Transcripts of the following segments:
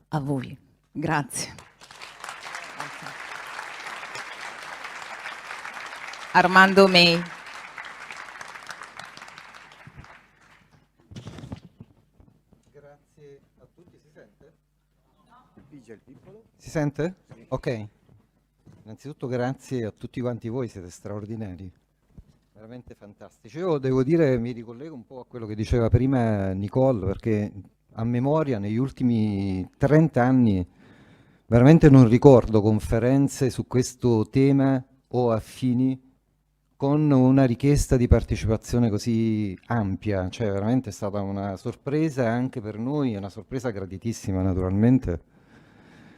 a voi. Grazie. Armando May. Grazie a tutti, si sente? Si sente? Ok. Innanzitutto grazie a tutti quanti voi, siete straordinari, veramente fantastici. Io devo dire, mi ricollego un po' a quello che diceva prima Nicole, perché a memoria negli ultimi 30 anni veramente non ricordo conferenze su questo tema o affini con una richiesta di partecipazione così ampia, cioè veramente è stata una sorpresa anche per noi, una sorpresa gratitissima naturalmente,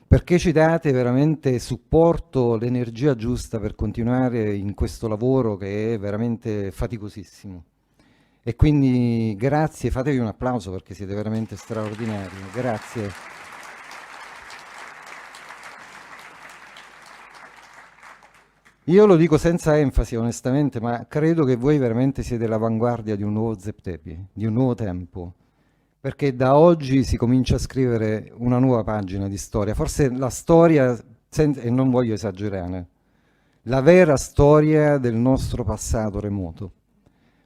perché ci date veramente supporto, l'energia giusta per continuare in questo lavoro che è veramente faticosissimo. E quindi grazie, fatevi un applauso perché siete veramente straordinari, grazie. Io lo dico senza enfasi, onestamente, ma credo che voi veramente siete l'avanguardia di un nuovo Zeptepi, di un nuovo tempo, perché da oggi si comincia a scrivere una nuova pagina di storia, forse la storia, e non voglio esagerare, la vera storia del nostro passato remoto,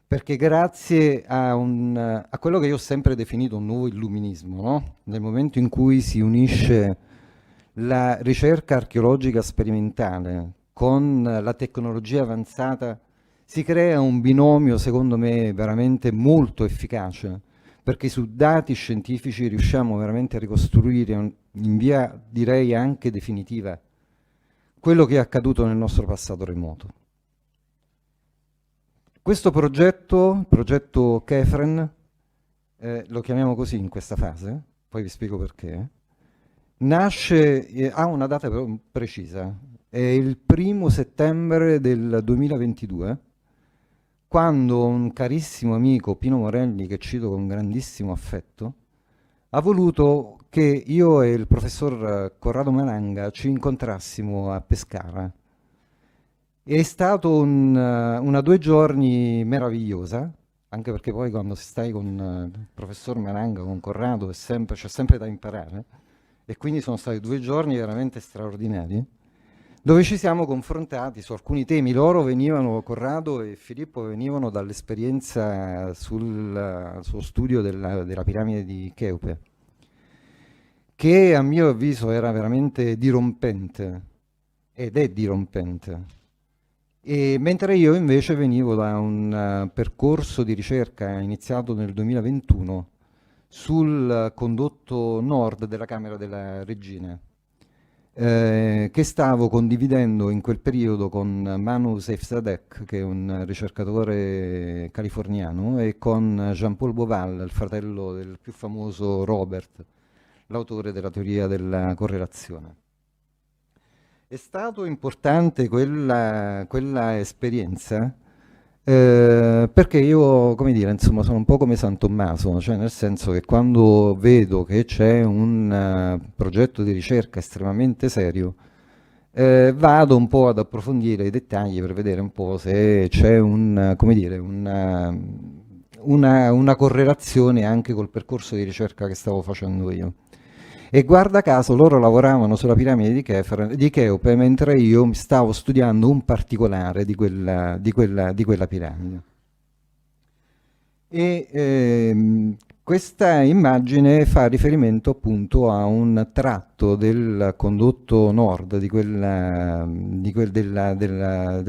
perché grazie a quello che io ho sempre definito un nuovo illuminismo, no? Nel momento in cui si unisce la ricerca archeologica sperimentale con la tecnologia avanzata, si crea un binomio, secondo me, veramente molto efficace, perché su dati scientifici riusciamo veramente a ricostruire in via, direi, anche definitiva quello che è accaduto nel nostro passato remoto. Questo progetto, il progetto Kefren, lo chiamiamo così in questa fase, poi vi spiego perché, nasce, ha una data precisa, è il 1° settembre del 2022, quando un carissimo amico, Pino Morelli, che cito con grandissimo affetto, ha voluto che io e il professor Corrado Malanga ci incontrassimo a Pescara. È stato una 2 giorni meravigliosa, anche perché poi quando si stai con il professor Malanga, con Corrado, c'è sempre da imparare. E quindi sono stati 2 giorni veramente straordinari, dove ci siamo confrontati su alcuni temi. Loro venivano, Corrado e Filippo, venivano dall'esperienza sullo studio della piramide di Cheope, che a mio avviso era veramente dirompente, ed è dirompente. E mentre io invece venivo da un percorso di ricerca iniziato nel 2021 sul condotto nord della Camera della Regina, che stavo condividendo in quel periodo con Manu Seifzadeh, che è un ricercatore californiano, e con Jean-Paul Boval, il fratello del più famoso Robert, l'autore della teoria della correlazione. È stato importante quella esperienza perché io, come dire, insomma, sono un po' come San Tommaso, cioè nel senso che quando vedo che c'è un progetto di ricerca estremamente serio, vado un po' ad approfondire i dettagli per vedere un po' se c'è come dire, una correlazione anche col percorso di ricerca che stavo facendo io. E guarda caso loro lavoravano sulla piramide di Cheope mentre io mi stavo studiando un particolare di quella piramide. E questa immagine fa riferimento appunto a un tratto del condotto nord, del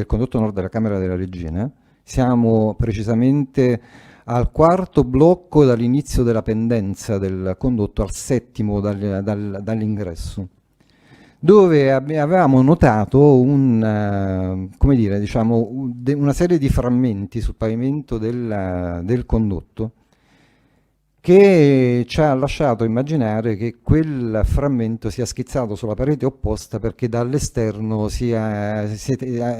condotto nord della Camera della Regina. Siamo precisamente al 4° blocco dall'inizio della pendenza del condotto al 7° dall'ingresso, dove avevamo notato come dire, diciamo, una serie di frammenti sul pavimento del condotto che ci ha lasciato immaginare che quel frammento sia schizzato sulla parete opposta perché dall'esterno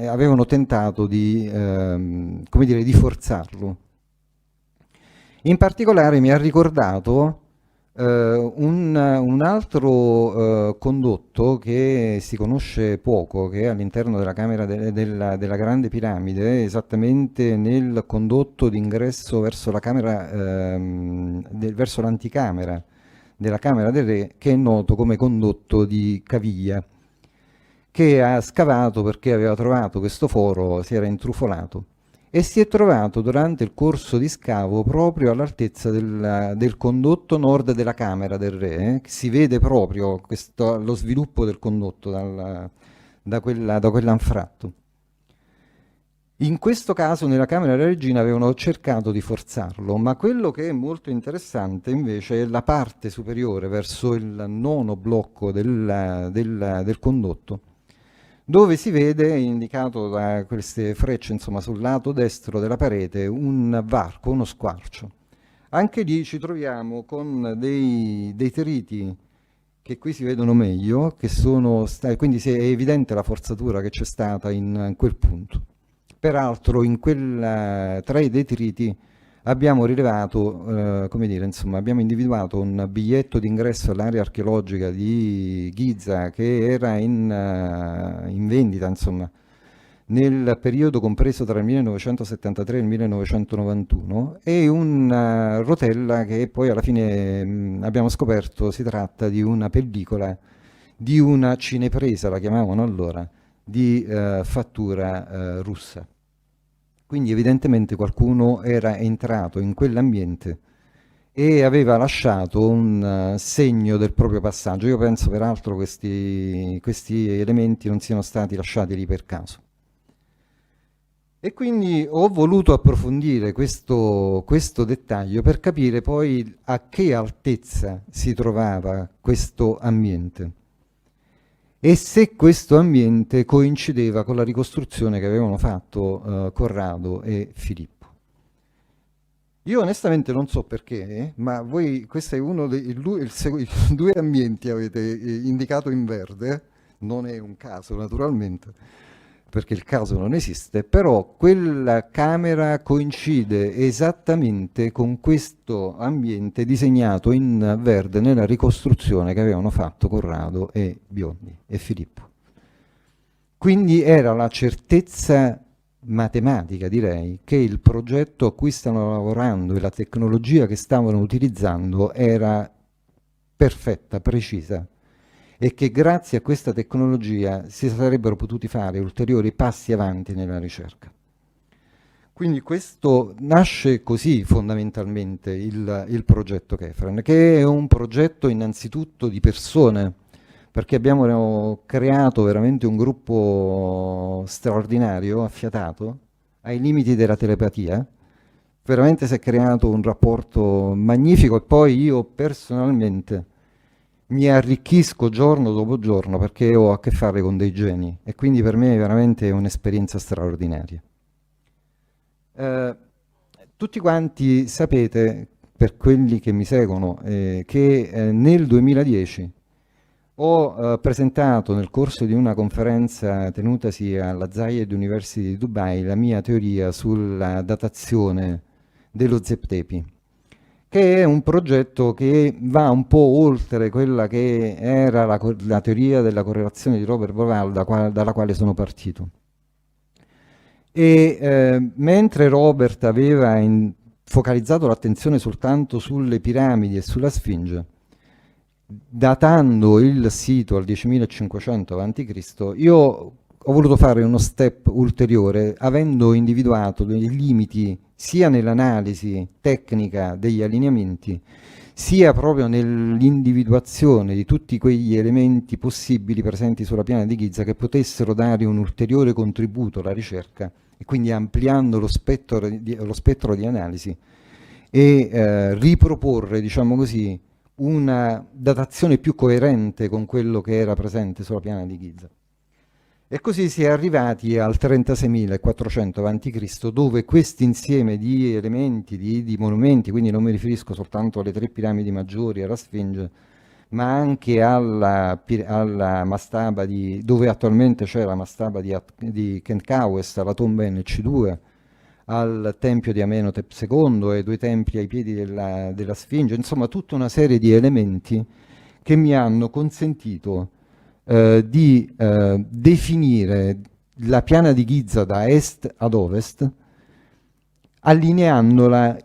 avevano tentato come dire, di forzarlo. In particolare mi ha ricordato un altro condotto che si conosce poco, che è all'interno della camera della Grande Piramide, esattamente nel condotto d'ingresso verso la camera, verso l'anticamera della Camera del Re, che è noto come condotto di Caviglia, che ha scavato perché aveva trovato questo foro, si era intrufolato e si è trovato durante il corso di scavo proprio all'altezza del condotto nord della Camera del Re, che si vede proprio lo sviluppo del condotto da quell'anfratto. In questo caso nella Camera della Regina avevano cercato di forzarlo, ma quello che è molto interessante invece è la parte superiore verso il nono blocco del condotto, dove si vede, indicato da queste frecce, insomma, sul lato destro della parete, un varco, uno squarcio. Anche lì ci troviamo con dei detriti che qui si vedono meglio, che sono quindi è evidente la forzatura che c'è stata in quel punto. Peraltro tra i detriti abbiamo rilevato, come dire, insomma, abbiamo individuato un biglietto d'ingresso all'area archeologica di Giza che era in vendita, insomma, nel periodo compreso tra il 1973 e il 1991, e una rotella che poi alla fine abbiamo scoperto si tratta di una pellicola di una cinepresa, la chiamavano allora, di fattura russa. Quindi evidentemente qualcuno era entrato in quell'ambiente e aveva lasciato un segno del proprio passaggio. Io penso peraltro questi elementi non siano stati lasciati lì per caso. E quindi ho voluto approfondire questo dettaglio per capire poi a che altezza si trovava questo ambiente e se questo ambiente coincideva con la ricostruzione che avevano fatto Corrado e Filippo. Io onestamente non so perché, ma voi, questo è uno dei due ambienti avete indicato in verde, non è un caso naturalmente, perché il caso non esiste, però quella camera coincide esattamente con questo ambiente disegnato in verde nella ricostruzione che avevano fatto Corrado e Biondi e Filippo. Quindi era la certezza matematica, direi, che il progetto a cui stavano lavorando e la tecnologia che stavano utilizzando era perfetta, precisa, e che grazie a questa tecnologia si sarebbero potuti fare ulteriori passi avanti nella ricerca. Quindi questo nasce così fondamentalmente il progetto Kefren, che è un progetto innanzitutto di persone, perché abbiamo creato veramente un gruppo straordinario, affiatato, ai limiti della telepatia. Veramente si è creato un rapporto magnifico e poi io personalmente mi arricchisco giorno dopo giorno perché ho a che fare con dei geni e quindi per me è veramente un'esperienza straordinaria. Tutti quanti sapete, per quelli che mi seguono, che nel 2010 ho presentato nel corso di una conferenza tenutasi alla Zayed University di Dubai la mia teoria sulla datazione dello Zeptepi, che è un progetto che va un po' oltre quella che era la teoria della correlazione di Robert Bauval dalla quale sono partito. E mentre Robert aveva focalizzato l'attenzione soltanto sulle piramidi e sulla Sfinge, datando il sito al 10.500 a.C., io ho voluto fare uno step ulteriore, avendo individuato dei limiti sia nell'analisi tecnica degli allineamenti, sia proprio nell'individuazione di tutti quegli elementi possibili presenti sulla piana di Giza che potessero dare un ulteriore contributo alla ricerca e quindi ampliando lo spettro di analisi e riproporre, diciamo così, una datazione più coerente con quello che era presente sulla piana di Giza. E così si è arrivati al 36.400 a.C., dove questo insieme di elementi, di monumenti, quindi non mi riferisco soltanto alle 3 piramidi maggiori, alla Sfinge, ma anche alla mastaba dove attualmente c'è la mastaba di Khentkawes, alla tomba NC2, al tempio di Amenhotep II e 2 templi ai piedi della Sfinge, insomma tutta una serie di elementi che mi hanno consentito di definire la piana di Giza da est ad ovest, allineandola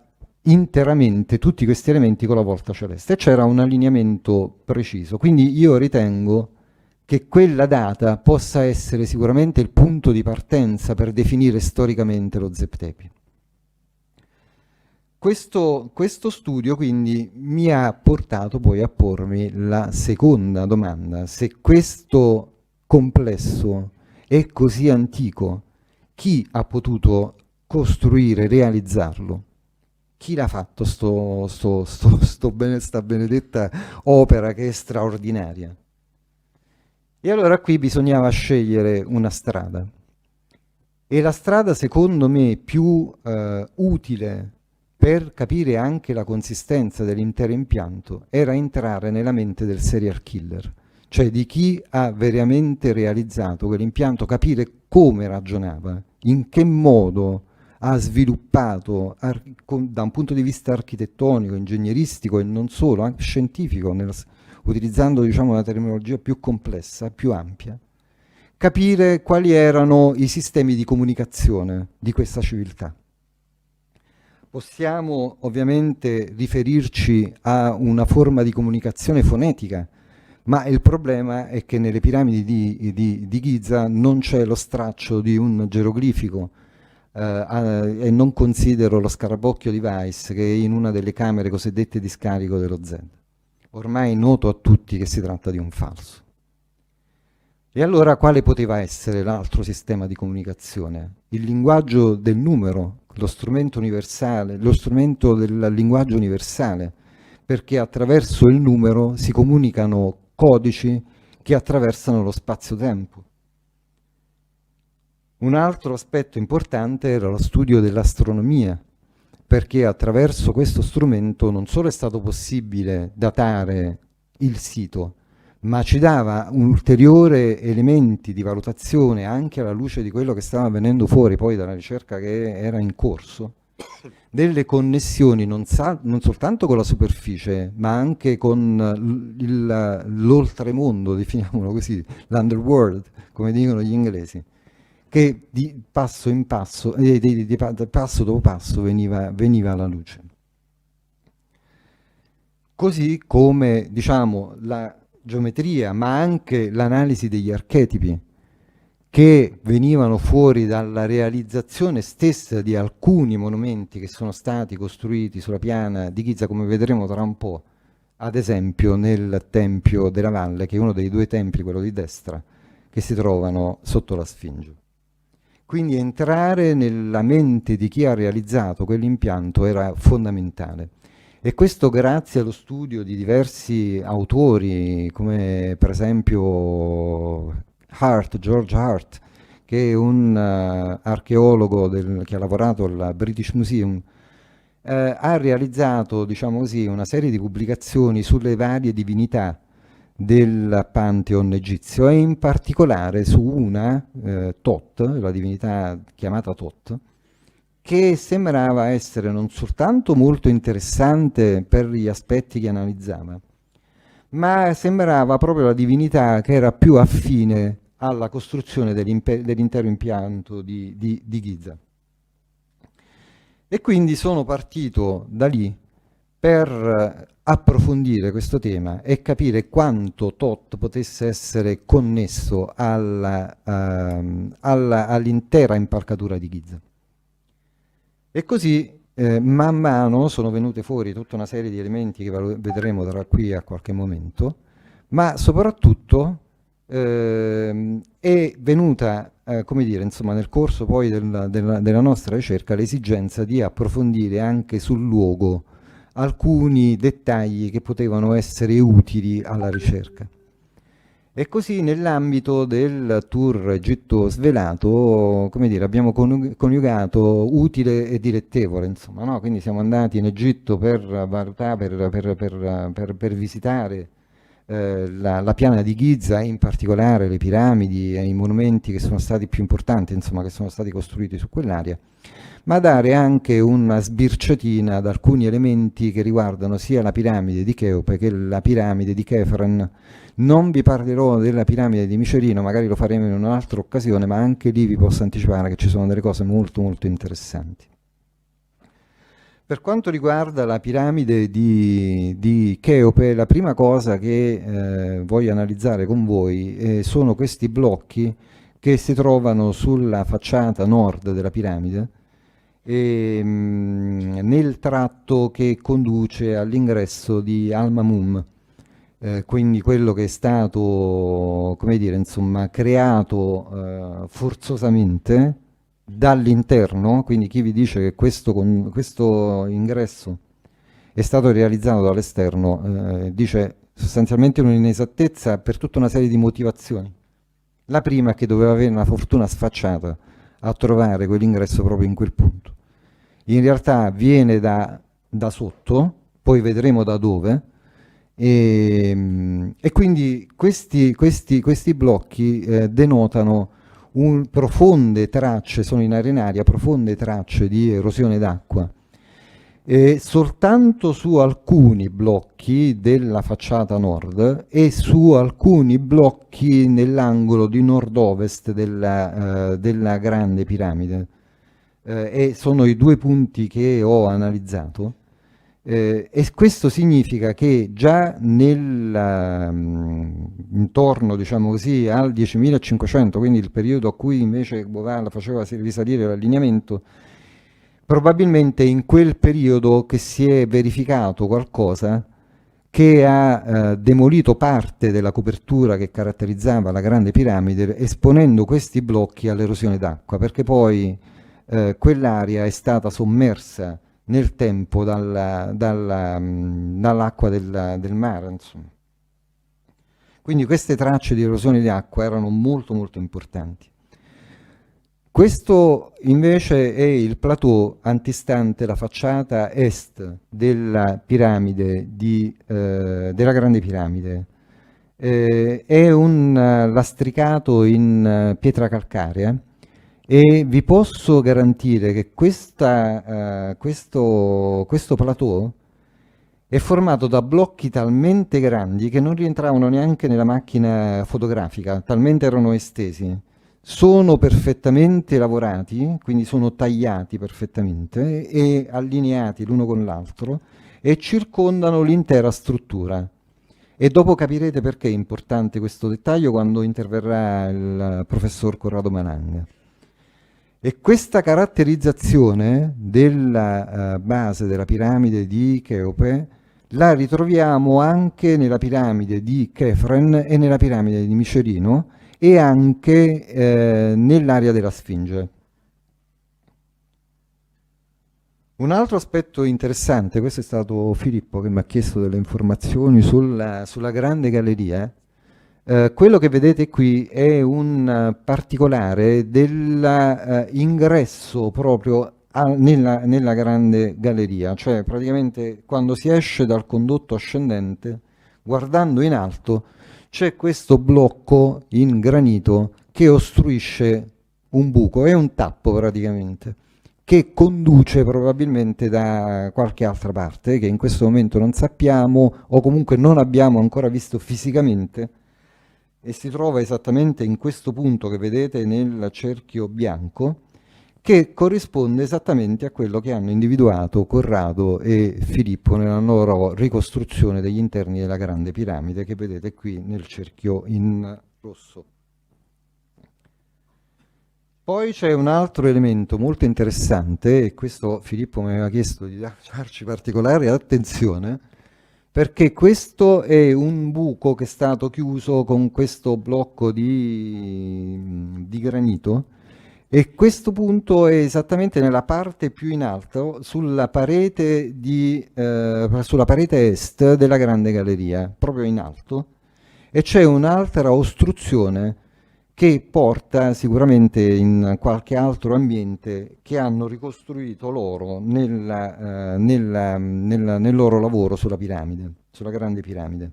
interamente tutti questi elementi con la volta celeste e c'era un allineamento preciso. Quindi io ritengo che quella data possa essere sicuramente il punto di partenza per definire storicamente lo Zeptepi. Questo studio quindi mi ha portato poi a pormi la seconda domanda: se questo complesso è così antico, chi ha potuto costruire, realizzarlo? Chi l'ha fatto sta benedetta opera che è straordinaria? E allora qui bisognava scegliere una strada. E la strada, secondo me, più utile per capire anche la consistenza dell'intero impianto era entrare nella mente del serial killer, cioè di chi ha veramente realizzato quell'impianto, capire come ragionava, in che modo ha sviluppato da un punto di vista architettonico, ingegneristico e non solo, anche scientifico, utilizzando diciamo, una terminologia più complessa, più ampia, capire quali erano i sistemi di comunicazione di questa civiltà. Possiamo ovviamente riferirci a una forma di comunicazione fonetica, ma il problema è che nelle piramidi di Giza non c'è lo straccio di un geroglifico e non considero lo scarabocchio di Weiss che è in una delle camere cosiddette di scarico dello Z. Ormai è noto a tutti che si tratta di un falso. E allora quale poteva essere l'altro sistema di comunicazione? Il linguaggio del numero, lo strumento universale, lo strumento del linguaggio universale, perché attraverso il numero si comunicano codici che attraversano lo spazio-tempo. Un altro aspetto importante era lo studio dell'astronomia, perché attraverso questo strumento non solo è stato possibile datare il sito, ma ci dava un ulteriore elementi di valutazione anche alla luce di quello che stava venendo fuori poi dalla ricerca che era in corso, delle connessioni non soltanto con la superficie, ma anche con l'oltremondo, definiamolo così, l'underworld, come dicono gli inglesi, che di passo in passo, passo dopo passo veniva alla luce. Così come, diciamo, la geometria, ma anche l'analisi degli archetipi che venivano fuori dalla realizzazione stessa di alcuni monumenti che sono stati costruiti sulla piana di Giza, come vedremo tra un po', ad esempio nel Tempio della Valle, che è uno dei due templi, quello di destra, che si trovano sotto la Sfinge. Quindi entrare nella mente di chi ha realizzato quell'impianto era fondamentale. E questo grazie allo studio di diversi autori, come per esempio George Hart, che è un archeologo che ha lavorato al British Museum, ha realizzato, diciamo così, una serie di pubblicazioni sulle varie divinità del Pantheon egizio e in particolare su una, Tot, la divinità chiamata Tot, che sembrava essere non soltanto molto interessante per gli aspetti che analizzava, ma sembrava proprio la divinità che era più affine alla costruzione dell'intero impianto di Giza. E quindi sono partito da lì per approfondire questo tema e capire quanto Tot potesse essere connesso all'intera impalcatura di Giza. E così man mano sono venute fuori tutta una serie di elementi che vedremo da qui a qualche momento, ma soprattutto è venuta, come dire, insomma, nel corso poi della nostra ricerca l'esigenza di approfondire anche sul luogo alcuni dettagli che potevano essere utili alla ricerca. E così nell'ambito del tour Egitto svelato, come dire, abbiamo coniugato utile e dilettevole, insomma, no? Quindi siamo andati in Egitto per valutare, per visitare la piana di Giza e in particolare le piramidi e i monumenti che sono stati più importanti, insomma, che sono stati costruiti su quell'area, ma dare anche una sbirciatina ad alcuni elementi che riguardano sia la piramide di Cheope che la piramide di Chefren. Non vi parlerò della piramide di Micerino, magari lo faremo in un'altra occasione, ma anche lì vi posso anticipare che ci sono delle cose molto molto interessanti. Per quanto riguarda la piramide di Cheope, la prima cosa che voglio analizzare con voi sono questi blocchi che si trovano sulla facciata nord della piramide, nel tratto che conduce all'ingresso di Al-Mamum, quindi quello che è stato, come dire, insomma, creato forzosamente dall'interno. Quindi chi vi dice che questo ingresso è stato realizzato dall'esterno dice sostanzialmente un'inesattezza per tutta una serie di motivazioni. La prima è che doveva avere una fortuna sfacciata a trovare quell'ingresso proprio in quel punto. In realtà viene da sotto, poi vedremo da dove, e quindi questi blocchi denotano profonde tracce, sono in arenaria, profonde tracce di erosione d'acqua. Soltanto su alcuni blocchi della facciata nord e su alcuni blocchi nell'angolo di nord-ovest della grande piramide. E sono i due punti che ho analizzato. E questo significa che già intorno, diciamo così, al 10.500, quindi il periodo a cui invece Boval faceva risalire l'allineamento, probabilmente in quel periodo che si è verificato qualcosa che ha demolito parte della copertura che caratterizzava la grande piramide, esponendo questi blocchi all'erosione d'acqua, perché poi quell'area è stata sommersa nel tempo dall'acqua del mare, insomma. Quindi queste tracce di erosione di acqua erano molto molto importanti. Questo invece è il plateau antistante la facciata est della piramide della grande piramide. È un lastricato in pietra calcarea, e vi posso garantire che questo plateau è formato da blocchi talmente grandi che non rientravano neanche nella macchina fotografica, talmente erano estesi. Sono perfettamente lavorati, quindi sono tagliati perfettamente e allineati l'uno con l'altro e circondano l'intera struttura. E dopo capirete perché è importante questo dettaglio quando interverrà il professor Corrado Mananga. E questa caratterizzazione della base della piramide di Cheope la ritroviamo anche nella piramide di Chefren e nella piramide di Micerino e anche nell'area della Sfinge. Un altro aspetto interessante, questo è stato Filippo che mi ha chiesto delle informazioni sulla grande galleria. Quello che vedete qui è un particolare dell'ingresso proprio nella grande galleria, cioè praticamente quando si esce dal condotto ascendente, guardando in alto, c'è questo blocco in granito che ostruisce un buco, è un tappo praticamente, che conduce probabilmente da qualche altra parte, che in questo momento non sappiamo o comunque non abbiamo ancora visto fisicamente, e si trova esattamente in questo punto che vedete nel cerchio bianco, che corrisponde esattamente a quello che hanno individuato Corrado e Filippo nella loro ricostruzione degli interni della grande piramide, che vedete qui nel cerchio in rosso. Poi c'è un altro elemento molto interessante, e questo Filippo mi aveva chiesto di darci particolare attenzione, perché questo è un buco che è stato chiuso con questo blocco di granito, e questo punto è esattamente nella parte più in alto, sulla parete est della grande galleria, proprio in alto, e c'è un'altra ostruzione che porta sicuramente in qualche altro ambiente che hanno ricostruito loro nel loro lavoro sulla piramide, sulla grande piramide.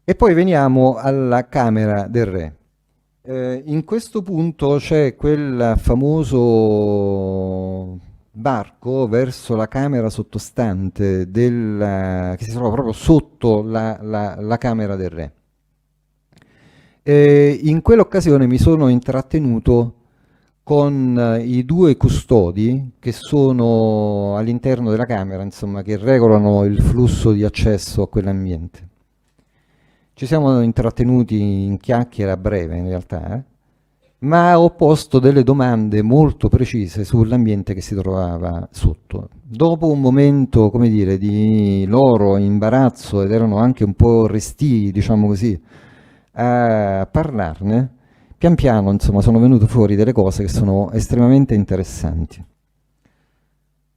E poi veniamo alla camera del re. In questo punto c'è quel famoso barco verso la camera sottostante che si trova proprio sotto la camera del re. In quell'occasione mi sono intrattenuto con i due custodi che sono all'interno della camera, insomma, che regolano il flusso di accesso a quell'ambiente. Ci siamo intrattenuti in chiacchiera breve in realtà, ma ho posto delle domande molto precise sull'ambiente che si trovava sotto. Dopo un momento, come dire, di loro imbarazzo, ed erano anche un po' restii, diciamo così, a parlarne, pian piano, insomma, sono venute fuori delle cose che sono estremamente interessanti.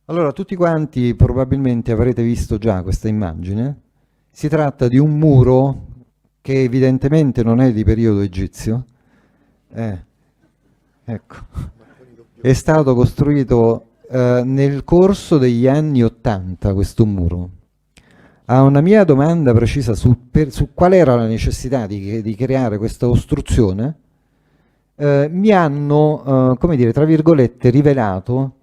Allora, tutti quanti probabilmente avrete visto già questa immagine. Si tratta di un muro che evidentemente non è di periodo egizio. Ecco. È stato costruito nel corso degli anni '80 questo muro. A una mia domanda precisa su qual era la necessità di creare questa ostruzione, mi hanno, come dire, tra virgolette, rivelato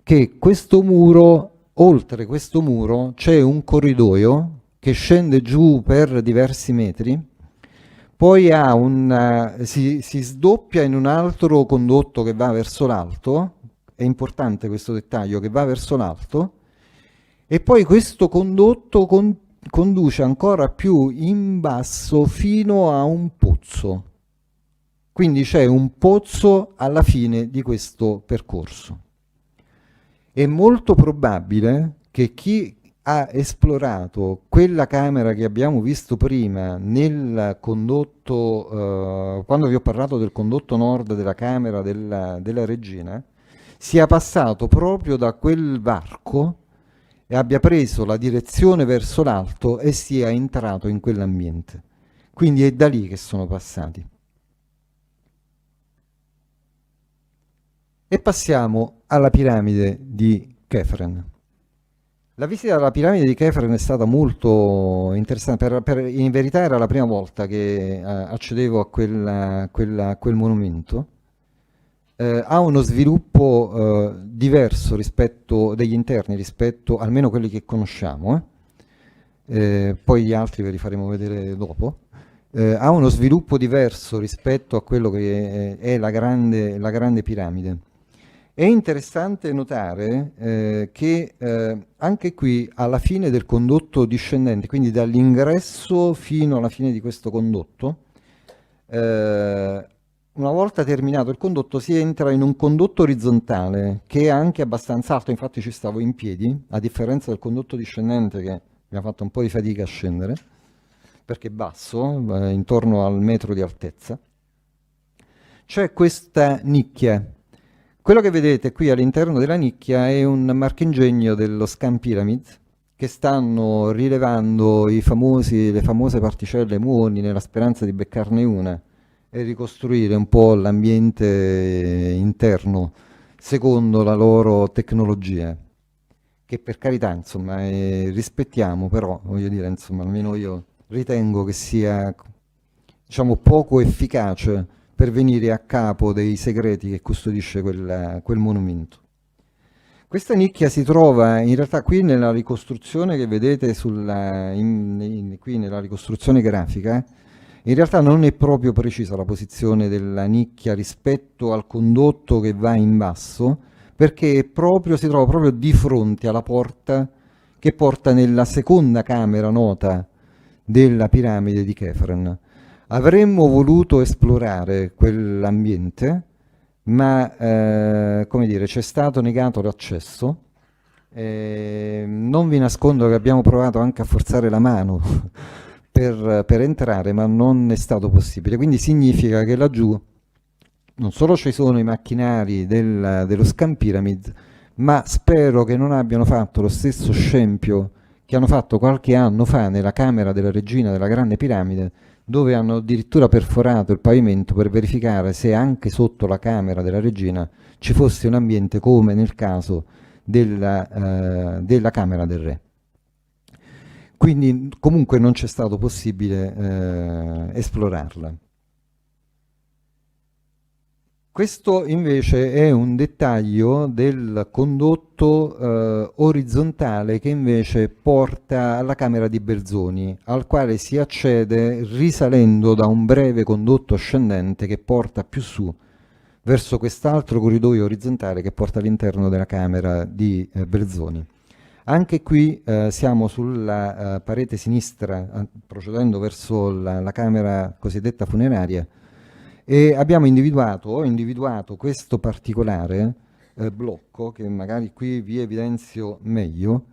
che questo muro, oltre questo muro, c'è un corridoio che scende giù per diversi metri, poi si sdoppia in un altro condotto che va verso l'alto, è importante questo dettaglio, che va verso l'alto, e poi questo condotto conduce ancora più in basso fino a un pozzo. Quindi c'è un pozzo alla fine di questo percorso. È molto probabile che chi ha esplorato quella camera che abbiamo visto prima nel condotto, quando vi ho parlato del condotto nord della camera della regina, sia passato proprio da quel varco e abbia preso la direzione verso l'alto e sia entrato in quell'ambiente. Quindi è da lì che sono passati. E passiamo alla piramide di Kefren. La visita alla piramide di Kefren è stata molto interessante, in verità era la prima volta che accedevo a quel monumento. Ha uno sviluppo diverso rispetto degli interni, rispetto almeno quelli che conosciamo, poi gli altri ve li faremo vedere dopo. Ha uno sviluppo diverso rispetto a quello che è la grande piramide. È interessante notare che anche qui alla fine del condotto discendente, quindi dall'ingresso fino alla fine di questo condotto, una volta terminato il condotto si entra in un condotto orizzontale che è anche abbastanza alto, infatti ci stavo in piedi, a differenza del condotto discendente che mi ha fatto un po' di fatica a scendere, perché è basso, intorno al metro di altezza. C'è questa nicchia. Quello che vedete qui all'interno della nicchia è un marchingegno dello Scan Pyramid che stanno rilevando le famose particelle muoni nella speranza di beccarne una e ricostruire un po' l'ambiente interno secondo la loro tecnologia, che per carità, insomma, rispettiamo, però, voglio dire, insomma, almeno io ritengo che sia, diciamo, poco efficace per venire a capo dei segreti che custodisce quel monumento. Questa nicchia si trova in realtà qui nella ricostruzione che vedete qui nella ricostruzione grafica. In realtà non è proprio precisa la posizione della nicchia rispetto al condotto che va in basso, perché si trova proprio di fronte alla porta che porta nella seconda camera nota della piramide di Kefren. Avremmo voluto esplorare quell'ambiente, ma come dire, ci è stato negato l'accesso. Non vi nascondo che abbiamo provato anche a forzare la mano per entrare, ma non è stato possibile. Quindi significa che laggiù non solo ci sono i macchinari dello Scan Pyramid, ma spero che non abbiano fatto lo stesso scempio che hanno fatto qualche anno fa nella camera della regina della Grande Piramide, dove hanno addirittura perforato il pavimento per verificare se anche sotto la camera della regina ci fosse un ambiente come nel caso della camera del re. Quindi comunque non c'è stato possibile esplorarla. Questo invece è un dettaglio del condotto orizzontale che invece porta alla camera di Belzoni, al quale si accede risalendo da un breve condotto ascendente che porta più su verso quest'altro corridoio orizzontale che porta all'interno della camera di Belzoni. Anche qui siamo sulla parete sinistra, procedendo verso la camera cosiddetta funeraria, e ho individuato questo particolare blocco, che magari qui vi evidenzio meglio,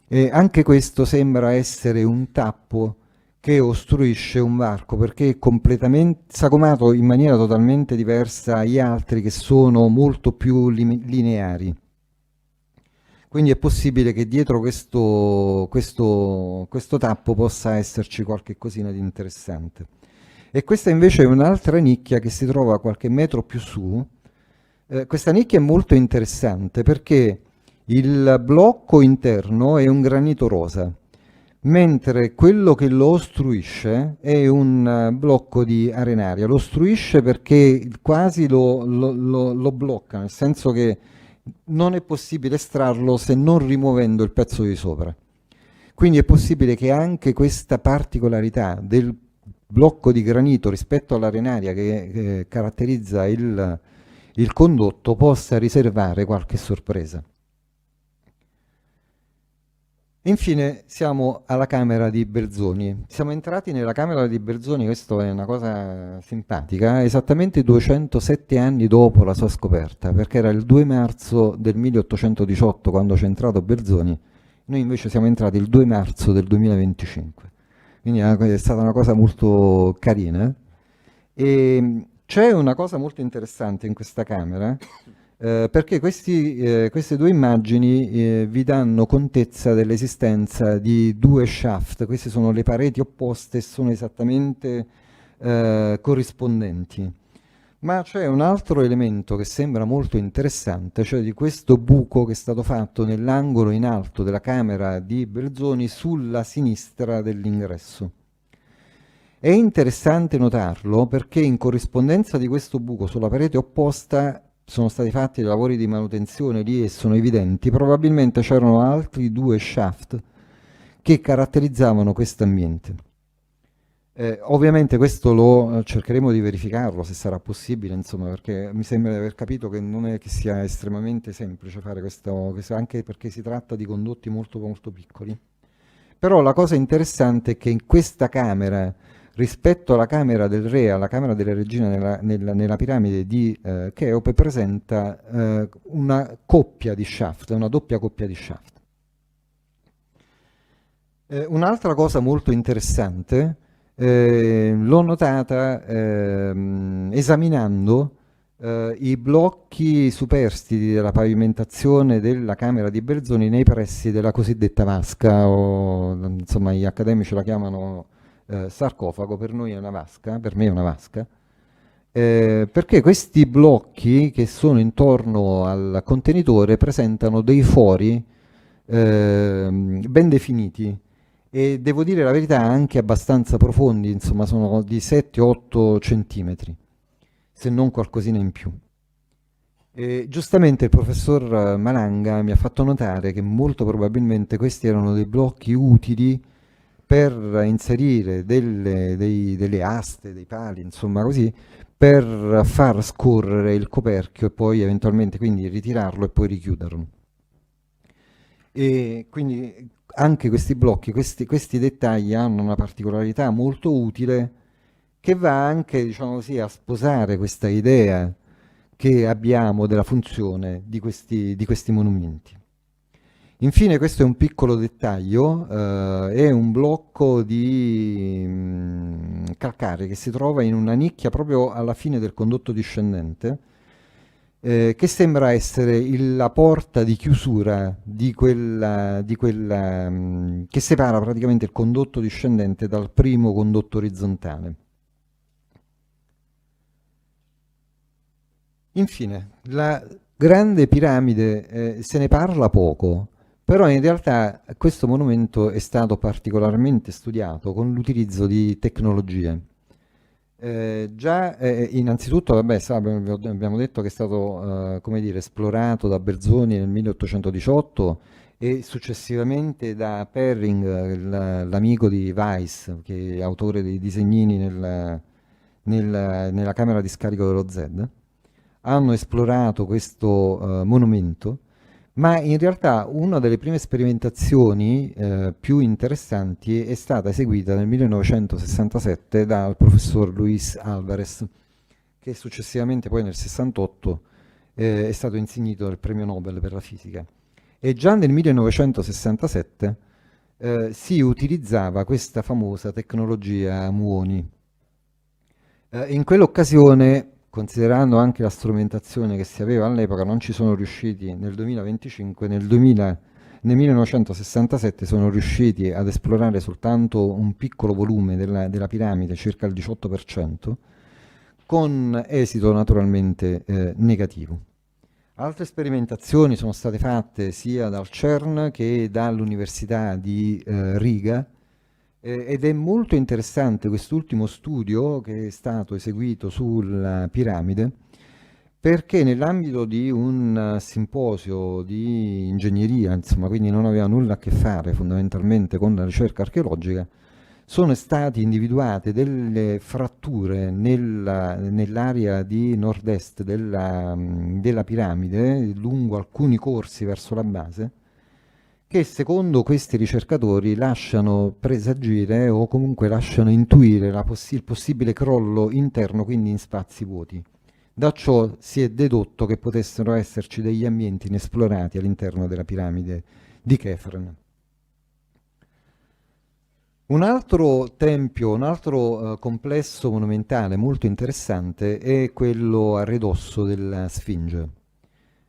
e anche questo sembra essere un tappo che ostruisce un varco, perché è completamente sagomato in maniera totalmente diversa agli altri che sono molto più lineari. Quindi è possibile che dietro questo tappo possa esserci qualche cosina di interessante. E questa invece è un'altra nicchia che si trova qualche metro più su. Questa nicchia è molto interessante perché il blocco interno è un granito rosa, mentre quello che lo ostruisce è un blocco di arenaria. Lo ostruisce perché quasi lo blocca, nel senso che non è possibile estrarlo se non rimuovendo il pezzo di sopra. Quindi è possibile che anche questa particolarità del blocco di granito rispetto all'arenaria che caratterizza il condotto possa riservare qualche sorpresa. Infine siamo alla camera di Belzoni. Siamo entrati nella camera di Belzoni, questo è una cosa simpatica, esattamente 207 anni dopo la sua scoperta, perché era il 2 marzo del 1818 quando c'è entrato Belzoni, noi invece siamo entrati il 2 marzo del 2025. Quindi è stata una cosa molto carina. E c'è una cosa molto interessante in questa camera, perché queste due immagini vi danno contezza dell'esistenza di due shaft. Queste sono le pareti opposte e sono esattamente corrispondenti. Ma c'è un altro elemento che sembra molto interessante, cioè di questo buco che è stato fatto nell'angolo in alto della camera di Belzoni sulla sinistra dell'ingresso. È interessante notarlo perché in corrispondenza di questo buco sulla parete opposta sono stati fatti dei lavori di manutenzione lì e sono evidenti, probabilmente c'erano altri due shaft che caratterizzavano questo ambiente. Ovviamente questo lo cercheremo di verificarlo se sarà possibile, insomma, perché mi sembra di aver capito che non è che sia estremamente semplice fare questo, anche perché si tratta di condotti molto molto piccoli. Però la cosa interessante è che in questa camera, rispetto alla camera del re, alla camera delle regine nella piramide di Cheope, presenta una coppia di shaft, una doppia coppia di shaft. Un'altra cosa molto interessante l'ho notata esaminando i blocchi superstiti della pavimentazione della camera di Belzoni nei pressi della cosiddetta vasca, o insomma gli accademici la chiamano sarcofago, per noi è una vasca, per me è una vasca, perché questi blocchi che sono intorno al contenitore presentano dei fori ben definiti e devo dire la verità anche abbastanza profondi, insomma sono di 7-8 centimetri, se non qualcosina in più. E giustamente il professor Malanga mi ha fatto notare che molto probabilmente questi erano dei blocchi utili per inserire delle aste, dei pali, insomma così, per far scorrere il coperchio e poi eventualmente quindi ritirarlo e poi richiuderlo. E quindi anche questi blocchi, questi dettagli hanno una particolarità molto utile che va anche, diciamo così, a sposare questa idea che abbiamo della funzione di questi monumenti. Infine, questo è un piccolo dettaglio, è un blocco di calcare che si trova in una nicchia proprio alla fine del condotto discendente, che sembra essere la porta di chiusura che separa praticamente il condotto discendente dal primo condotto orizzontale. Infine, la grande piramide se ne parla poco, però in realtà questo monumento è stato particolarmente studiato con l'utilizzo di tecnologie. Innanzitutto, vabbè, abbiamo detto che è stato come dire, esplorato da Belzoni nel 1818 e successivamente da Perring, l'amico di Weiss, che è autore dei disegnini nella camera di scarico dello Z. hanno esplorato questo monumento, ma in realtà una delle prime sperimentazioni più interessanti è stata eseguita nel 1967 dal professor Luis Alvarez, che successivamente poi nel 68 è stato insignito del premio Nobel per la fisica. E già nel 1967 si utilizzava questa famosa tecnologia muoni. In quell'occasione, considerando anche la strumentazione che si aveva all'epoca, non ci sono riusciti nel 2025, nel 1967 sono riusciti ad esplorare soltanto un piccolo volume della piramide, circa il 18%, con esito naturalmente negativo. Altre sperimentazioni sono state fatte sia dal CERN che dall'Università di Riga, ed è molto interessante quest'ultimo studio che è stato eseguito sulla piramide, perché nell'ambito di un simposio di ingegneria, insomma, quindi non aveva nulla a che fare fondamentalmente con la ricerca archeologica, sono state individuate delle fratture nell'area di nord-est della piramide, lungo alcuni corsi verso la base, che secondo questi ricercatori lasciano presagire o comunque lasciano intuire il possibile crollo interno, quindi in spazi vuoti. Da ciò si è dedotto che potessero esserci degli ambienti inesplorati all'interno della piramide di Chefren. Un altro tempio, un altro complesso monumentale molto interessante è quello a ridosso della Sfinge.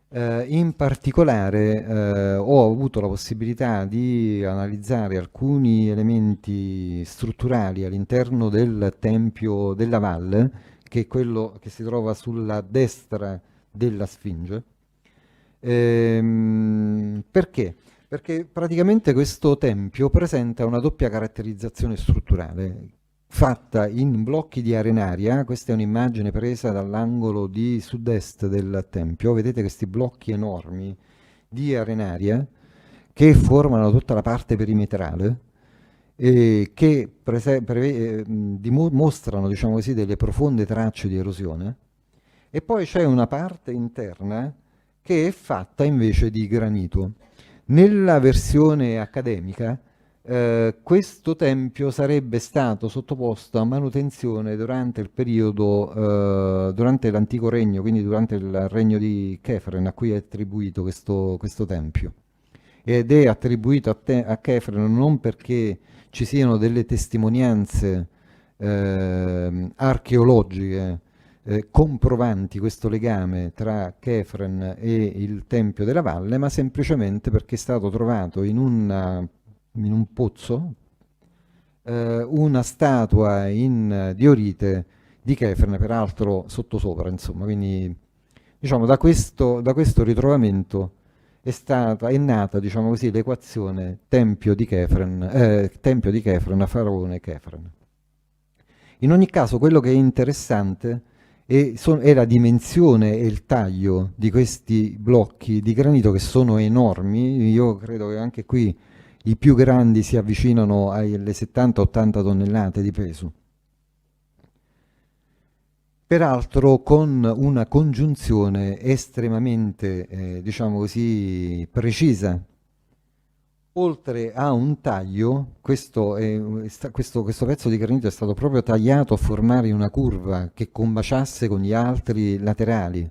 In particolare ho avuto la possibilità di analizzare alcuni elementi strutturali all'interno del Tempio della Valle, che è quello che si trova sulla destra della Sfinge. Perché? Perché praticamente questo tempio presenta una doppia caratterizzazione strutturale, fatta in blocchi di arenaria. Questa è un'immagine presa dall'angolo di sud-est del tempio. Vedete questi blocchi enormi di arenaria che formano tutta la parte perimetrale e che mostrano, diciamo così, delle profonde tracce di erosione. E poi c'è una parte interna che è fatta invece di granito. Nella versione accademica questo tempio sarebbe stato sottoposto a manutenzione durante il periodo, durante l'antico regno, quindi durante il regno di Chefren, a cui è attribuito questo tempio. Ed è attribuito a Chefren non perché ci siano delle testimonianze archeologiche comprovanti questo legame tra Chefren e il Tempio della Valle, ma semplicemente perché è stato trovato in un pozzo una statua in diorite di Chefren, peraltro sottosopra, insomma. Quindi diciamo da questo ritrovamento è nata, diciamo così, l'equazione Tempio di Chefren, Faraone Chefren. In ogni caso, quello che è interessante è la dimensione e il taglio di questi blocchi di granito, che sono enormi. Io credo che anche qui i più grandi si avvicinano alle 70-80 tonnellate di peso. Peraltro con una congiunzione estremamente, diciamo così, precisa. Oltre a un taglio, questo pezzo di granito è stato proprio tagliato a formare una curva che combaciasse con gli altri laterali.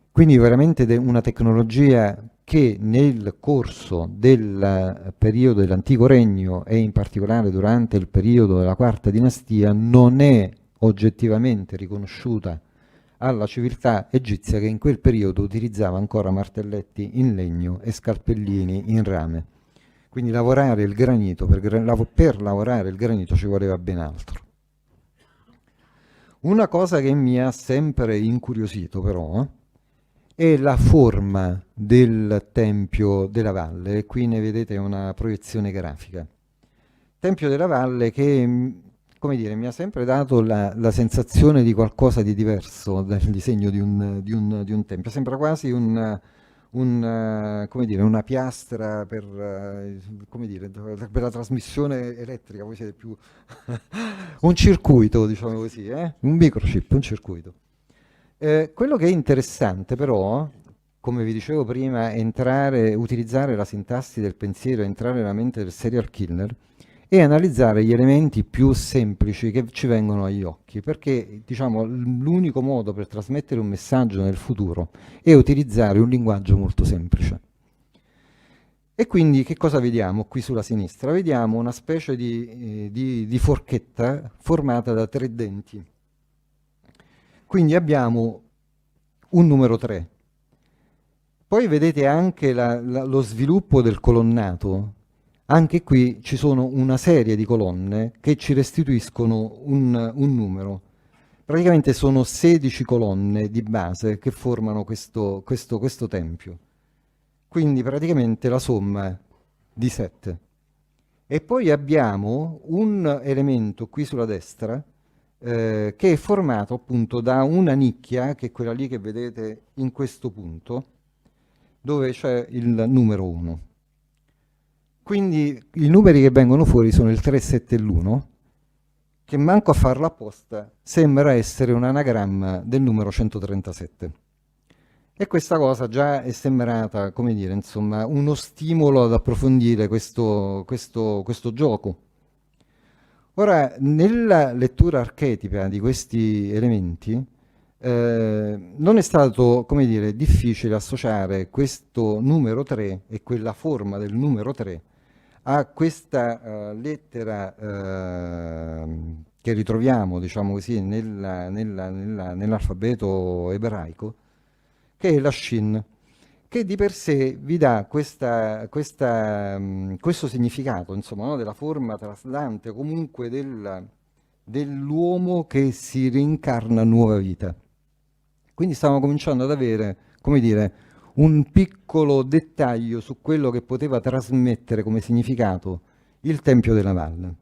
Quindi veramente una tecnologia che nel corso del periodo dell'Antico Regno e in particolare durante il periodo della Quarta Dinastia non è oggettivamente riconosciuta alla civiltà egizia, che in quel periodo utilizzava ancora martelletti in legno e scalpellini in rame. Quindi lavorare il granito, per lavorare il granito ci voleva ben altro. Una cosa che mi ha sempre incuriosito però è la forma del Tempio della Valle, e qui ne vedete una proiezione grafica. Tempio della Valle che, come dire, mi ha sempre dato la sensazione di qualcosa di diverso dal disegno di un tempio. Sembra quasi come dire, una piastra come dire, per la trasmissione elettrica. Voi siete più un circuito, diciamo così, un microchip, un circuito. Quello che è interessante però, come vi dicevo prima, utilizzare la sintassi del pensiero, entrare nella mente del serial killer e analizzare gli elementi più semplici che ci vengono agli occhi, perché diciamo l'unico modo per trasmettere un messaggio nel futuro è utilizzare un linguaggio molto semplice. E quindi che cosa vediamo qui sulla sinistra? Vediamo una specie di forchetta formata da 3 denti. Quindi abbiamo un numero 3. Poi vedete anche lo sviluppo del colonnato. Anche qui ci sono una serie di colonne che ci restituiscono un numero. Praticamente sono 16 colonne di base che formano questo tempio. Quindi praticamente la somma di 7. E poi abbiamo un elemento qui sulla destra che è formato appunto da una nicchia, che è quella lì che vedete in questo punto, dove c'è il numero 1. Quindi i numeri che vengono fuori sono il 3, 7 e l'1, che manco a farlo apposta sembra essere un anagramma del numero 137. E questa cosa già è sembrata, come dire, insomma, uno stimolo ad approfondire questo gioco. Ora, nella lettura archetipa di questi elementi, non è stato, come dire, difficile associare questo numero 3 e quella forma del numero 3 a questa lettera che ritroviamo, diciamo così, nell'alfabeto ebraico, che è la Shin, che di per sé vi dà questo significato, insomma, no? Della forma traslante, comunque dell'uomo che si reincarna a nuova vita. Quindi stiamo cominciando ad avere, come dire, un piccolo dettaglio su quello che poteva trasmettere come significato il Tempio della Valle.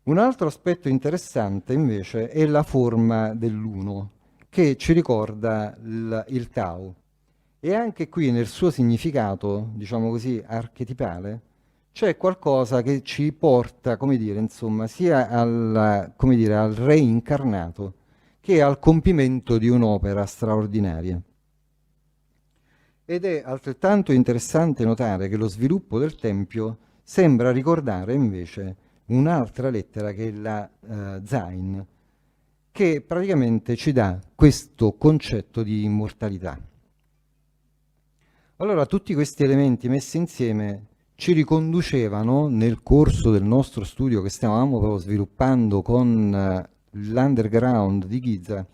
Un altro aspetto interessante invece è la forma dell'uno, che ci ricorda il Tao. E anche qui nel suo significato, diciamo così, archetipale, c'è qualcosa che ci porta, come dire, insomma, sia al reincarnato che al compimento di un'opera straordinaria. Ed è altrettanto interessante notare che lo sviluppo del Tempio sembra ricordare invece un'altra lettera che è la Zain, che praticamente ci dà questo concetto di immortalità. Allora, tutti questi elementi messi insieme ci riconducevano nel corso del nostro studio che stavamo proprio sviluppando con l'underground di Giza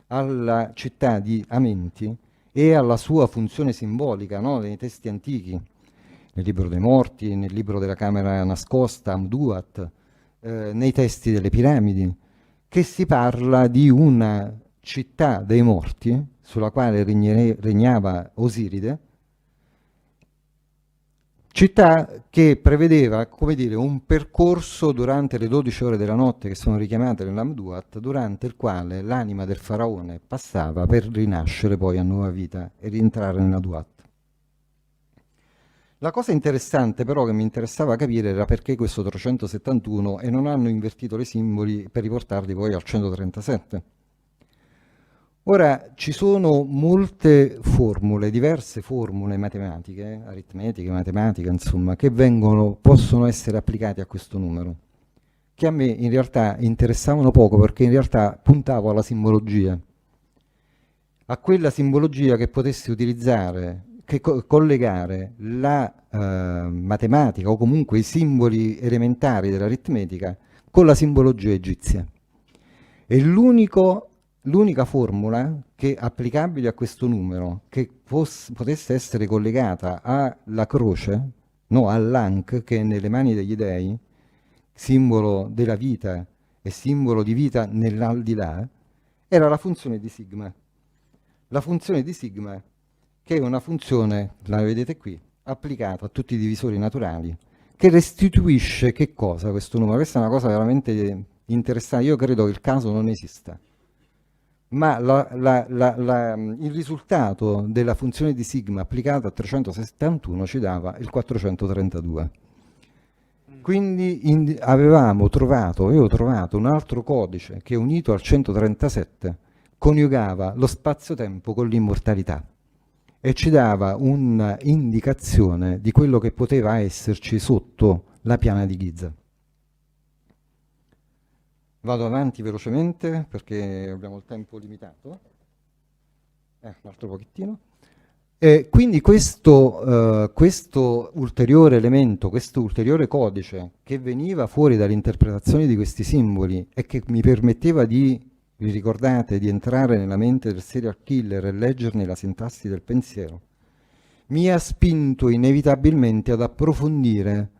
alla città di Amenti e alla sua funzione simbolica, no? Nei testi antichi, nel libro dei morti, nel libro della camera nascosta, Amduat, nei testi delle piramidi, che si parla di una città dei morti sulla quale regnava Osiride, città che prevedeva, come dire, un percorso durante le 12 ore della notte che sono richiamate nell'Amduat, durante il quale l'anima del faraone passava per rinascere poi a nuova vita e rientrare nell'Amduat. La cosa interessante però che mi interessava capire era perché questo 371 e non hanno invertito i simboli per riportarli poi al 137. Ora, ci sono molte formule, diverse formule matematiche, aritmetiche, matematiche, insomma, che possono essere applicate a questo numero, che a me in realtà interessavano poco perché in realtà puntavo alla simbologia, a quella simbologia che potesse utilizzare, che collegare la matematica o comunque i simboli elementari dell'aritmetica con la simbologia egizia. E l'unica formula che applicabile a questo numero che potesse essere collegata alla croce, no, all'Ankh, che è nelle mani degli dei, simbolo della vita e simbolo di vita nell'aldilà, era la funzione di sigma. La funzione di sigma, che è una funzione, la vedete qui, applicata a tutti i divisori naturali, che restituisce che cosa questo numero? Questa è una cosa veramente interessante. Io credo che il caso non esista, ma il risultato della funzione di sigma applicata a 371 ci dava il 432. Quindi avevo trovato un altro codice che unito al 137 coniugava lo spazio-tempo con l'immortalità e ci dava un'indicazione di quello che poteva esserci sotto la piana di Giza. Vado avanti velocemente perché abbiamo il tempo limitato. Un altro pochettino. Quindi questo ulteriore elemento, questo ulteriore codice che veniva fuori dall'interpretazione di questi simboli e che mi permetteva di, vi ricordate, di entrare nella mente del serial killer e leggerne la sintassi del pensiero, mi ha spinto inevitabilmente ad approfondire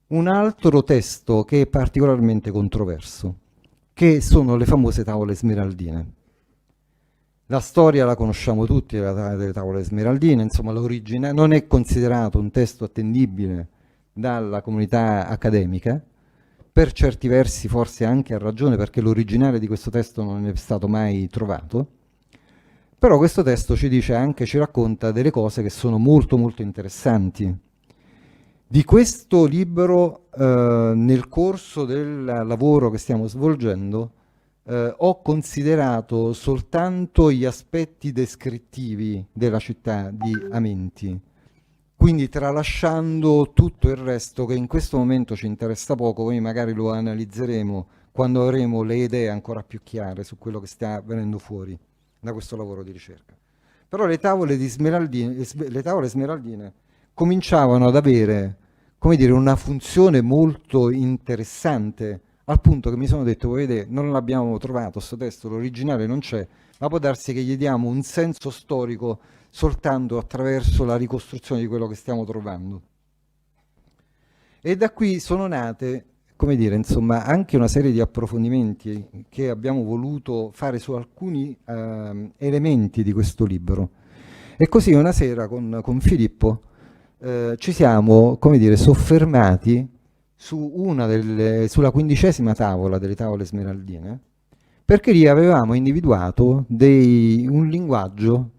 un altro testo che è particolarmente controverso, che sono le famose tavole smeraldine. La storia la conosciamo tutti delle tavole smeraldine, insomma l'origine non è considerato un testo attendibile dalla comunità accademica, per certi versi forse anche a ragione perché l'originale di questo testo non è stato mai trovato, però questo testo ci dice anche, ci racconta delle cose che sono molto molto interessanti. Di questo libro, nel corso del lavoro che stiamo svolgendo, ho considerato soltanto gli aspetti descrittivi della città di Amenti, quindi tralasciando tutto il resto che in questo momento ci interessa poco, poi magari lo analizzeremo quando avremo le idee ancora più chiare su quello che sta venendo fuori da questo lavoro di ricerca. Però le tavole smeraldine cominciavano ad avere, come dire, una funzione molto interessante, al punto che mi sono detto, voi vedete, non l'abbiamo trovato questo testo, l'originale non c'è, ma può darsi che gli diamo un senso storico soltanto attraverso la ricostruzione di quello che stiamo trovando. E da qui sono nate, come dire, insomma, anche una serie di approfondimenti che abbiamo voluto fare su alcuni elementi di questo libro. E così una sera con Filippo ci siamo, come dire, soffermati sulla 15ª tavola delle tavole smeraldine, perché lì avevamo individuato un linguaggio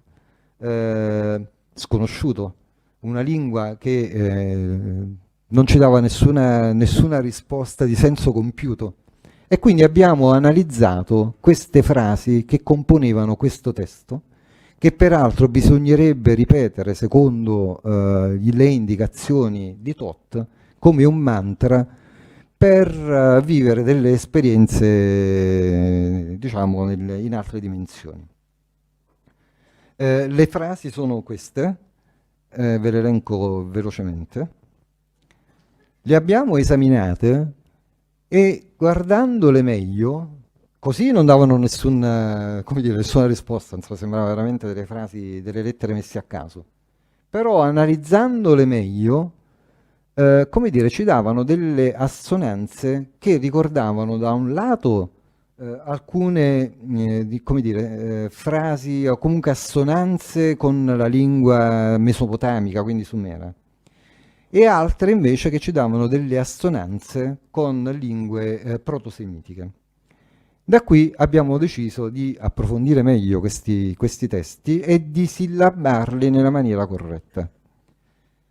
sconosciuto, una lingua che non ci dava nessuna risposta di senso compiuto. E quindi abbiamo analizzato queste frasi che componevano questo testo, che peraltro bisognerebbe ripetere secondo le indicazioni di Thoth come un mantra per vivere delle esperienze, diciamo, in altre dimensioni. Le frasi sono queste, ve le elenco velocemente. Le abbiamo esaminate e guardandole meglio, così non davano nessuna risposta, insomma, sembrava veramente delle frasi, delle lettere messe a caso. Però analizzandole meglio, come dire, ci davano delle assonanze che ricordavano da un lato alcune frasi o comunque assonanze con la lingua mesopotamica, quindi sumera, e altre invece che ci davano delle assonanze con lingue protosemitiche. Da qui abbiamo deciso di approfondire meglio questi testi e di sillabarli nella maniera corretta.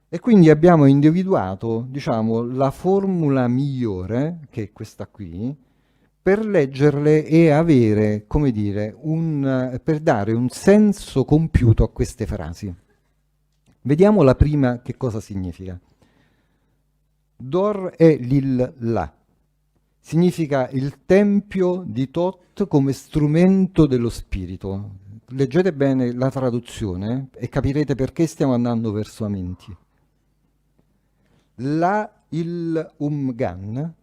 E quindi abbiamo individuato, diciamo, la formula migliore, che è questa qui, per leggerle e avere, come dire, per dare un senso compiuto a queste frasi. Vediamo la prima che cosa significa. Dor è l'Il-La. Significa il tempio di Thoth come strumento dello spirito. Leggete bene la traduzione e capirete perché stiamo andando verso Amenti. La Il-Umgan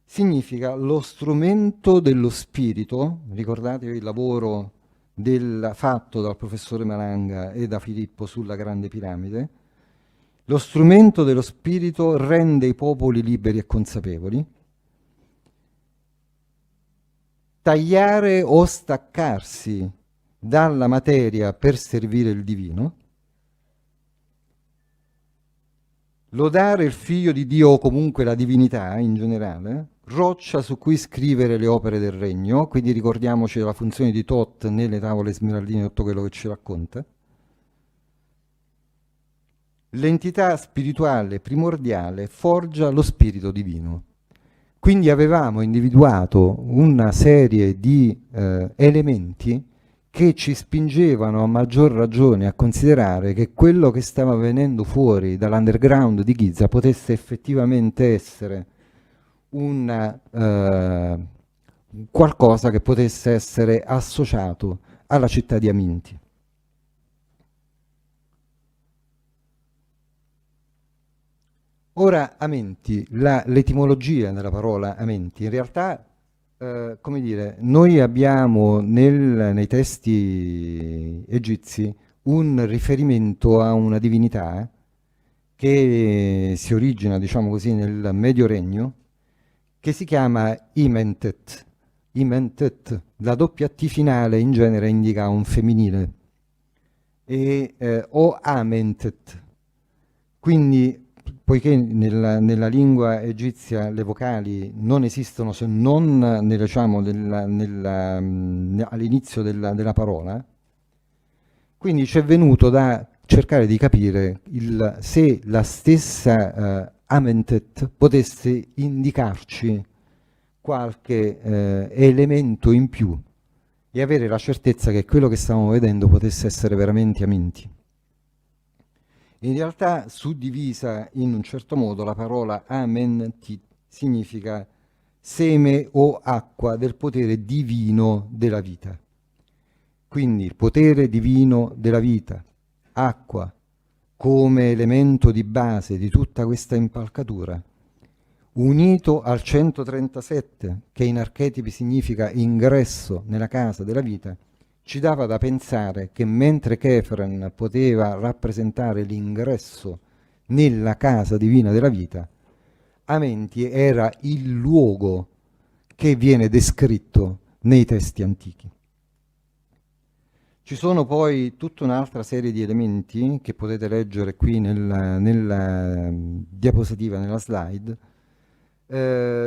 significa lo strumento dello spirito, ricordatevi il lavoro fatto dal professore Malanga e da Filippo sulla Grande Piramide. Lo strumento dello spirito rende i popoli liberi e consapevoli. Tagliare o staccarsi dalla materia per servire il divino. Lodare il figlio di Dio o comunque la divinità in generale, roccia su cui scrivere le opere del regno, quindi ricordiamoci della funzione di Thoth nelle tavole smeraldine, tutto quello che ci racconta. L'entità spirituale primordiale forgia lo spirito divino. Quindi avevamo individuato una serie di elementi che ci spingevano a maggior ragione a considerare che quello che stava venendo fuori dall'underground di Giza potesse effettivamente essere qualcosa che potesse essere associato alla città di Aminti. Ora, Amenti, l'etimologia della parola Amenti, in realtà, come dire, noi abbiamo nei testi egizi un riferimento a una divinità che si origina, diciamo così, nel Medio Regno, che si chiama Imentet. Imentet, la doppia T finale in genere indica un femminile, o Amentet. Quindi, poiché nella lingua egizia le vocali non esistono se non diciamo, all'inizio della parola, quindi ci è venuto da cercare di capire se la stessa Amentet potesse indicarci qualche elemento in più e avere la certezza che quello che stavamo vedendo potesse essere veramente Aminti. In realtà, suddivisa in un certo modo, la parola Amenti significa seme o acqua del potere divino della vita. Quindi il potere divino della vita, acqua, come elemento di base di tutta questa impalcatura, unito al 137, che in archetipi significa ingresso nella casa della vita, ci dava da pensare che mentre Kefren poteva rappresentare l'ingresso nella casa divina della vita, Amenti era il luogo che viene descritto nei testi antichi. Ci sono poi tutta un'altra serie di elementi che potete leggere qui nella diapositiva, nella slide.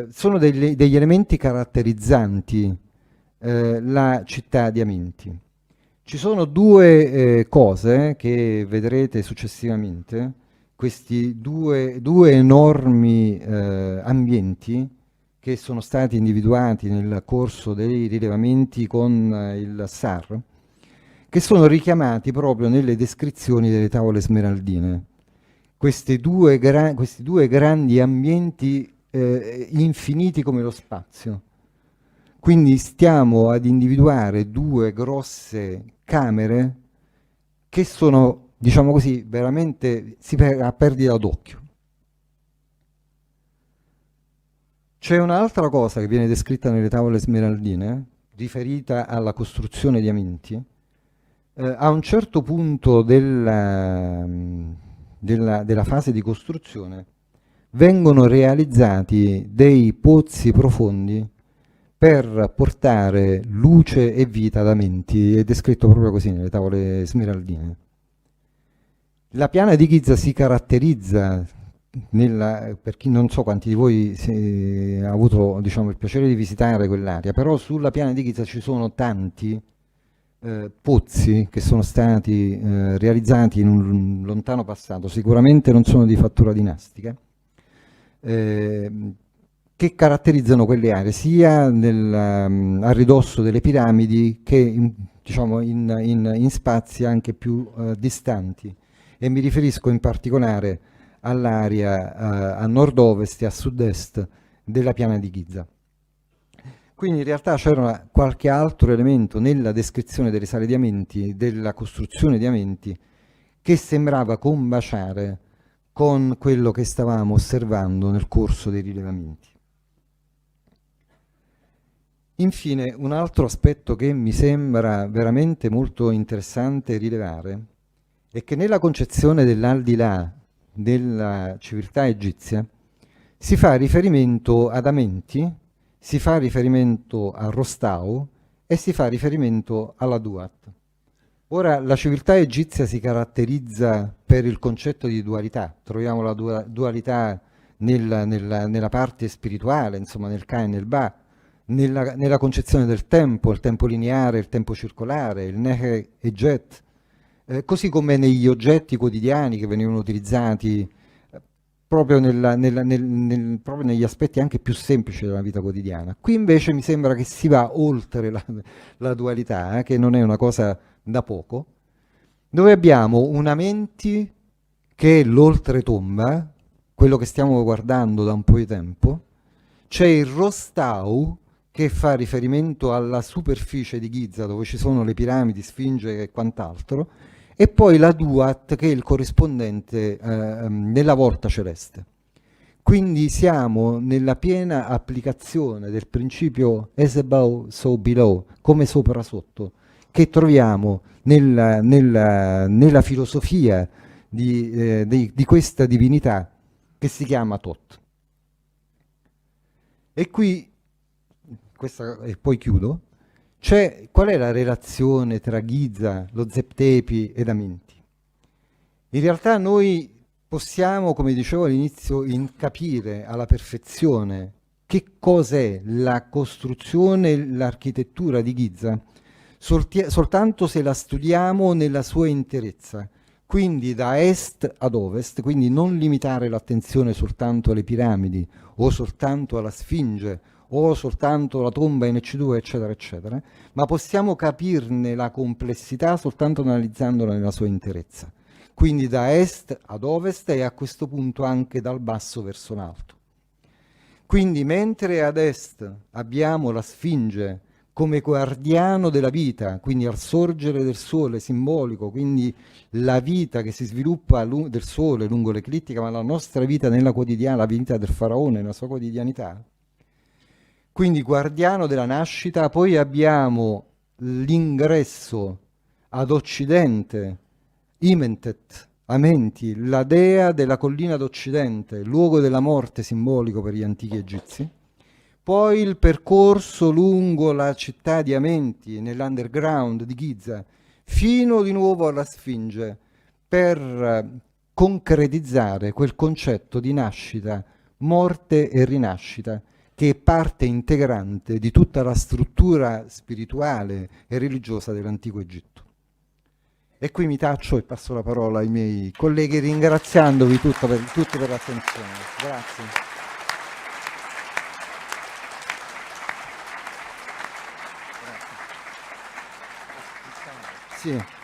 Sono degli elementi caratterizzanti la città di Aminti. Ci sono due cose che vedrete successivamente, questi due enormi ambienti che sono stati individuati nel corso dei rilevamenti con il SAR, che sono richiamati proprio nelle descrizioni delle tavole smeraldine. Questi due grandi ambienti infiniti come lo spazio. Quindi stiamo ad individuare due grosse camere che sono, diciamo così, veramente a perdita d'occhio. C'è un'altra cosa che viene descritta nelle tavole smeraldine, riferita alla costruzione di Aminti. A un certo punto della fase di costruzione vengono realizzati dei pozzi profondi per portare luce e vita ad Amenti, è descritto proprio così nelle tavole smeraldine. La piana di Giza si caratterizza, per chi non so quanti di voi ha avuto diciamo, il piacere di visitare quell'area, però sulla piana di Giza ci sono tanti pozzi che sono stati realizzati in un lontano passato, sicuramente non sono di fattura dinastica, che caratterizzano quelle aree sia a ridosso delle piramidi che diciamo, in spazi anche più distanti, e mi riferisco in particolare all'area a nord-ovest e a sud-est della piana di Giza. Quindi in realtà c'era qualche altro elemento nella descrizione delle sale di Amenti, della costruzione di Amenti, che sembrava combaciare con quello che stavamo osservando nel corso dei rilevamenti. Infine, un altro aspetto che mi sembra veramente molto interessante rilevare è che nella concezione dell'aldilà della civiltà egizia si fa riferimento ad Amenti, si fa riferimento a Rostau e si fa riferimento alla Duat. Ora, la civiltà egizia si caratterizza per il concetto di dualità. Troviamo la dualità nella parte spirituale, insomma nel Ka e nel Ba, nella concezione del tempo, il tempo lineare, il tempo circolare, il Nehe e Jet, così come negli oggetti quotidiani che venivano utilizzati proprio, proprio negli aspetti anche più semplici della vita quotidiana. Qui invece mi sembra che si va oltre la dualità, che non è una cosa da poco, dove abbiamo un Amenti che è l'oltretomba, quello che stiamo guardando da un po' di tempo, c'è il Rostau che fa riferimento alla superficie di Giza dove ci sono le piramidi, Sfinge e quant'altro, e poi la Duat che è il corrispondente nella volta celeste. Quindi siamo nella piena applicazione del principio as above, so below, come sopra sotto, che troviamo nella filosofia di questa divinità che si chiama Tot. E qui, e poi chiudo, qual è la relazione tra Giza, lo Zeptepi ed Amenti? In realtà noi possiamo, come dicevo all'inizio, capire alla perfezione che cos'è la costruzione, l'architettura di Giza, soltanto se la studiamo nella sua interezza. Quindi da est ad ovest, quindi non limitare l'attenzione soltanto alle piramidi o soltanto alla Sfinge o soltanto alla tomba in EC2, eccetera, eccetera, ma possiamo capirne la complessità soltanto analizzandola nella sua interezza. Quindi da est ad ovest e a questo punto anche dal basso verso l'alto. Quindi mentre ad est abbiamo la Sfinge come guardiano della vita, quindi al sorgere del sole simbolico, quindi la vita che si sviluppa del sole lungo l'eclittica, ma la nostra vita nella quotidiana, la vita del faraone nella sua quotidianità. Quindi guardiano della nascita, poi abbiamo l'ingresso ad occidente, Imentet, Amenti, la dea della collina d'Occidente, luogo della morte simbolico per gli antichi egizi. Poi il percorso lungo la città di Amenti, nell'underground di Giza, fino di nuovo alla Sfinge, per concretizzare quel concetto di nascita, morte e rinascita, che è parte integrante di tutta la struttura spirituale e religiosa dell'antico Egitto. E qui mi taccio e passo la parola ai miei colleghi ringraziandovi tutti per l'attenzione. Grazie. Sì.